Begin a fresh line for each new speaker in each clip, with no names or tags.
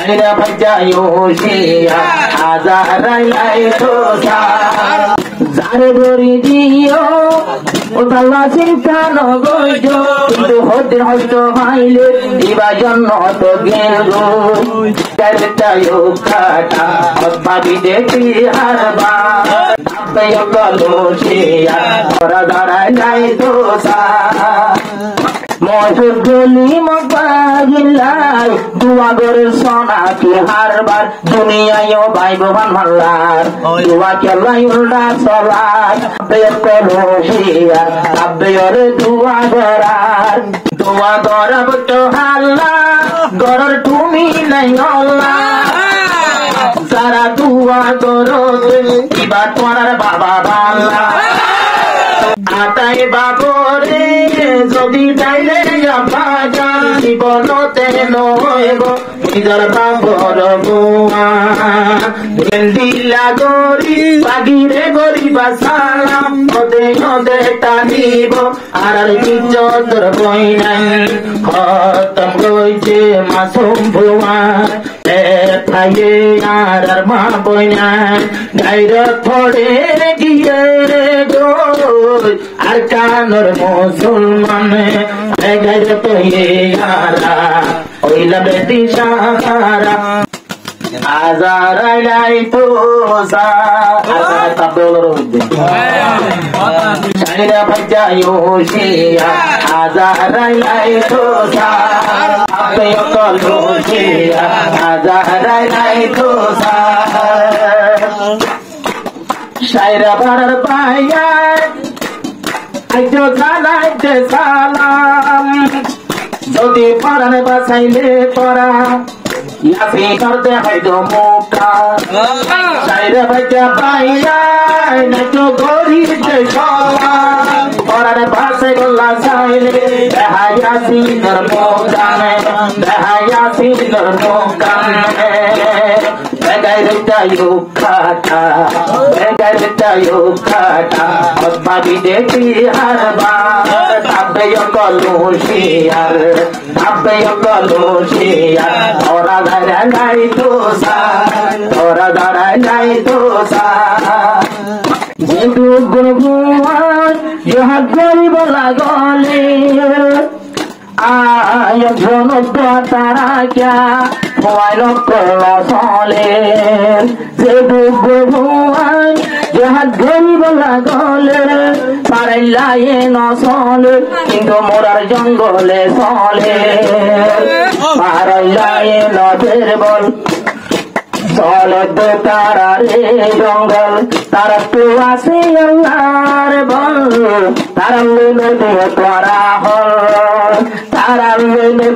সাইরা ভাইজায়ো শিয়া আজারাইলাই তো যারে গরি দিও ও তাল্লা চিন্তা নগজ কিন্তু হতে হয়তো হাইলে দিবা জন্য তো গেল চাইও কাটা ভাবি দেখি হারবা ভাবে গলো শিয়া ওরা দাঁড়াইলাই তো মজুর গলি মগবাগিল্লাই দুয়া গরের সোনা কি হারবার দুনিয়ায়ও ভাই ভবান মাল্লার দুয়া কেলাই উল্টা চলার বেকলো শিয়া আব্বেয়রে দুয়া গরার দুয়া গরাব তো হাল্লা গরর তুমি নাই অল্লা যারা দুয়া গরো দিবা তোমার বাবা বাল্লা আতাই বাবরে যদি চাইলে জীবনতে নব নিজর বাবর বুয়া দিলা গরি বাগিরে গরিবা সালাম ওদে ওদে টানিব আর ইজ্জতর বই নাই খতম গইছে মাসুম ভুয়া খাইয়ে আর মা বই নাই গাইর থরে গিয়ে গো আর কানর মুসলমান গাইর তো ওইলা বেটি সাহারা আজারাইলাই তো সাইরা ভাইজায়ো শিয়া আজারাইলাই তো কলো শিয়া আজারাইলাই তো সাইরা বাড়ার পাইয়া আইজো জানাইতে সালাম যদি পরাণ বাসাইলে পরা ইয়াসি করতে হয়তো মুখটা সাইরা ভাইজা পাইয়া নাচো গরিতে সলাম পরাণ বাসাই গল্লা সাইলে দেখা ইয়াসি নর মুখানে দেখা ইয়াসি নর মুখানে বেগাইরটায়ো খাটা বেগাইরটায়ো খাটা ভাবি দেখি হারবা ভাবে গলো শিয়ার ভাবে গলো শিয়ার ওরা দাঁড়ায় নাই তো ওরা দাঁড়ায় নাই তো যেটু গুণ যাহা গরিব লাগলে আয়োজন তারা ক্যা মোবাইল চলে যে ভগবান যাহা গরিব লাগলে পারাইলায় নচলে কিন্তু মোরার জঙ্গলে চলে পারাইলায় নদের বল চলে তো তারা রে জঙ্গল তারা তো আছে আল্লাহর বল তারা মেনে দিয়ে তোরা হল তারা মেনে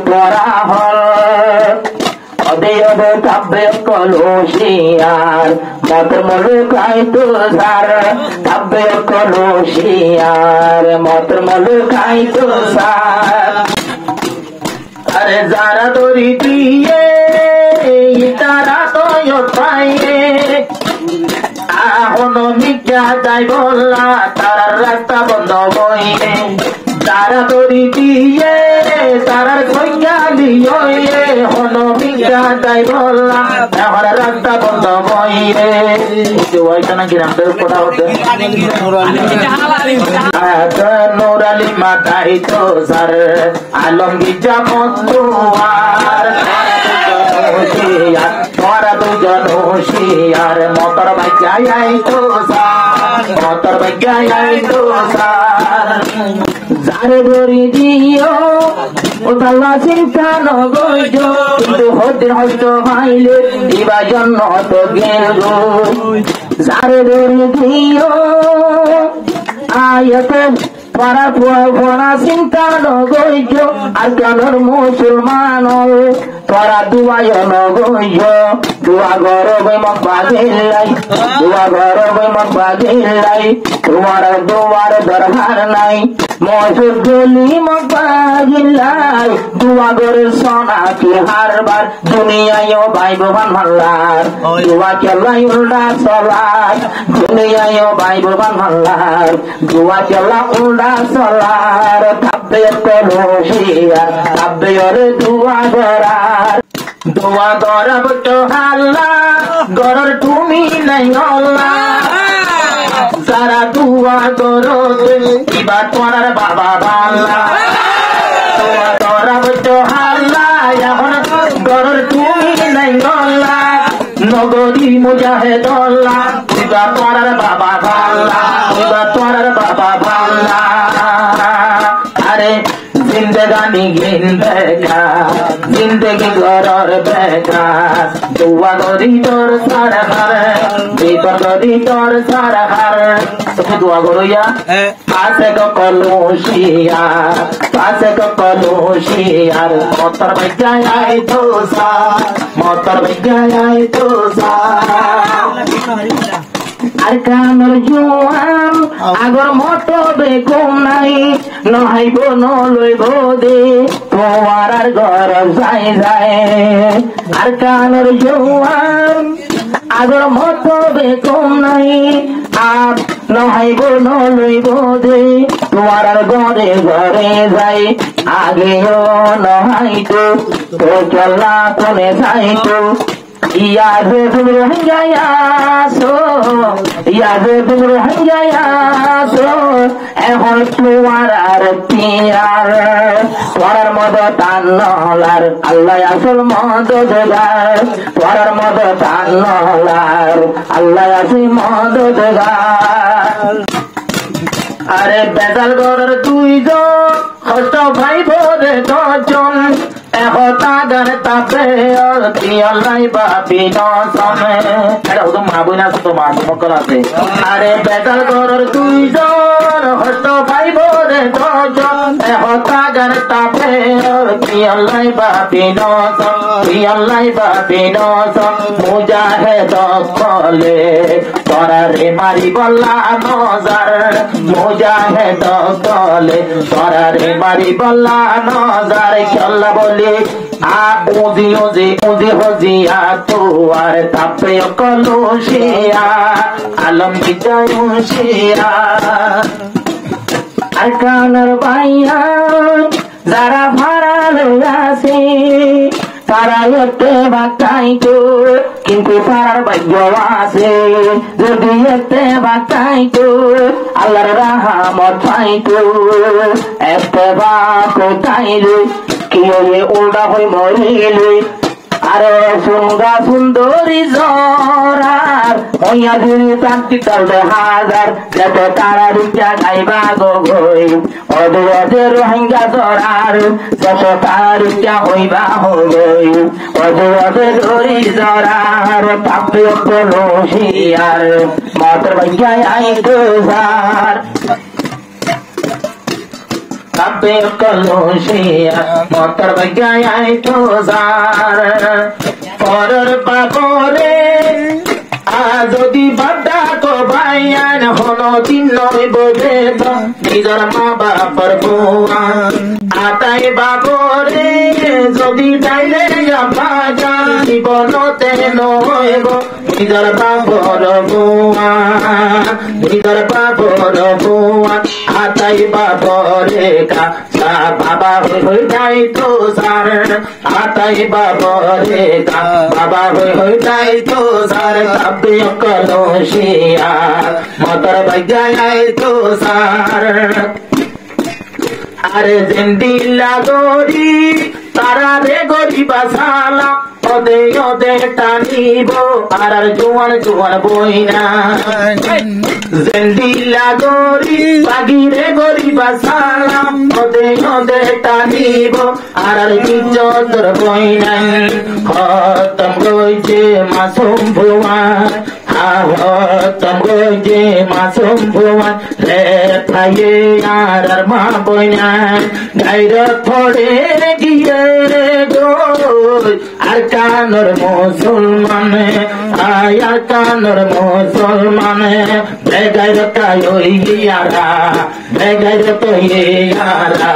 তোরা হল অদে অদে কাব্যে কলো শিয়ার মত মলুকাই তো সার কাব্যে কলো শিয়ার মত মলুকাই তো সার আরে যারা দড়ি দিয়ে তারা তো পাইয়ে এখনো মিথ্যা যাই বললা তারার রাস্তা বন্ধ বইয়ে তারা দড়ি দিয়ে তারার কইয়া দিয়ে হলো মিথ্যা যাই বললা এখন রাস্তা বন্ধ বইয়ে ওইটা নাকি রামদের কোটা হতে নোরালি মাথায় তো সার আলমগীর জামত দুয়ার তোরা দুজন হুশিয়ার মোটর বাইকাই তো মোটর বাইকাই তো যারে গরি দিও ও তাল্লা চিন্তা নগজ কিন্তু হতে হয়তো হাইলে দিবা জন্য তো গেল যারে গরি দিও আয়তে para pura cinta no goyo arkanor musulman para dua yo no goyo dua goro be makbagilai dua goro be makbagilai duar darhar nai mojud goli makbagilai dua goro sona ki harbar dunia yo bai boban mallar dua kelai ulda salat dunia yo bai boban mallar dua kelai ulda salar tabbe kolo shiya tabbe ore dua gorar দোয়া গরব তো আল্লাহ গরর তুমি নাই আল্লাহ যারা দোয়া গরো কিবা তোমার বাবা বাল্লা দোয়া গরব তো আল্লাহ এখন গরর তুমি নাই আল্লাহ নগরী মুজাহিদ আল্লাহ কিবা তোমার বাবা বাল্লা কিবা তোমার বাবা বাল্লা আরে जिंदगानी गिंदगा जिंदगी गरर बेगा दुआ गरी तोर सारा हर दीपर गरी तोर सारा हर তুমি দোয়া করো ইয়া পাশে কলুশিয়া পাশে কলুশিয়ার মতর বেজায় আই তোসা মতর বেজায় আই তোসা আর কানর জোয়ান আগর মতো বেকুম নাই নহাইব নলইব দে তোমার আর ঘর যাই যায় আর কানর জোয়ান আগর মতো বেকুম নাই আর নহাইব নলইব দে তোমার আর ঘরে ঘরে যাই আগেও নহাইতো তো চলা কোনে যাইতো ইয়াদে তুমি রহিয়াছো ইয়াদে তুমি রহিয়াছো এখন তোমার আর পিয়ার তোমার মদ তান্নলার আল্লাহ আসল মদ দেগার তোমার মদ তান্নলার আল্লাহ আসল মদ দেগার আরে বেজাল গরর দুইজন কষ্ট ভাই ভরে দশজন একতা গান তাপে অলাই বাপি নসমে এটা হতো মা বই না তো মা মকল আছে আরে বেজাল গরর দুইজন কষ্ট ভাই ভরে দশজন একতা গান তাপে অলাই বাপি নসম অলাই বাপি নসম মুজাহিদ কলে তরারে মারি বল্লা নজার মুজাহিদ কলে তরারে মারি বল্লা নজার খেলা বলি উজি উজি উজি হজিয়া তোয়ার তাপে কলুশিয়া আলম বিজয় মুশিয়া আর কানর ভাইয়া যারা ভাড়া লইয়াছে তারা এতে বাঁচাইতো কিন্তু তার ভাগ্য আছে যদি এতে বাঁচাইতো আল্লাহর রাহমত পাইতো এতে বাপ চাইলে কি উল্টা হয়ে মরিলে আরে সুন্দর সুন্দরী জরার হইয়া দিন শান্তি চলবে হাজার যত তারা রুচা খাইবা গো গই অদে অদে রোহিঙ্গা জরার যত তারা রুচা হইবা হই অদে অদে ধরি জরার পাপে কলুশিয়ার মাতর ভাইয়াই আই দোজার তাপে কলুশিয়া মতর ভাইয়াই আই দোজার পরের বাবরে যদি বাড্ডা তো ভাইয়ান হলো দিন নয় বোঝে তো নিজের মা বাপর বুয়া আতাই বাবরে যদি ডাইলে বাজা জীবনতে নইব নিজের বাপর বুয়া নিজের বাপর বুয়া আতাই বাবরে কা বাবা হয়ে যাই তো সার আতাই বাবরে কা বাবা হয়ে যাই তো সার তাপে কলুশিয়া মতর ভাইয়াই তো সার আরে জিন্দিলা গরি তারা রে গরি বাসালা ওদে ওদে টানিব আর জোয়ান জোয়ান বইনা জিন্দিলা গরি বাগিরে গরি বাসালা ওদে ওদে টানিব আর ইজ্জতর বইনা খতম গইছে মাসুম ভুয়ান খতম গইছে মাসুম ভুয়ান রে থাইয়ে আর মা বইনা গাইর থড়ে গিয়ে গো আর কানর মুসলমান আর কানর মুসলমান বেগাইর কাইয়ারা বেগাইর তৈয়ারা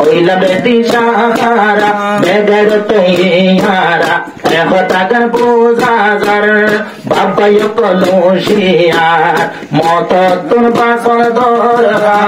ওইলা বেটি সাহারা বেগাইর তৈয়ারা একতাগার বোঝাজার বাবাই কলুশিয়া মত তোর বাসর দরগা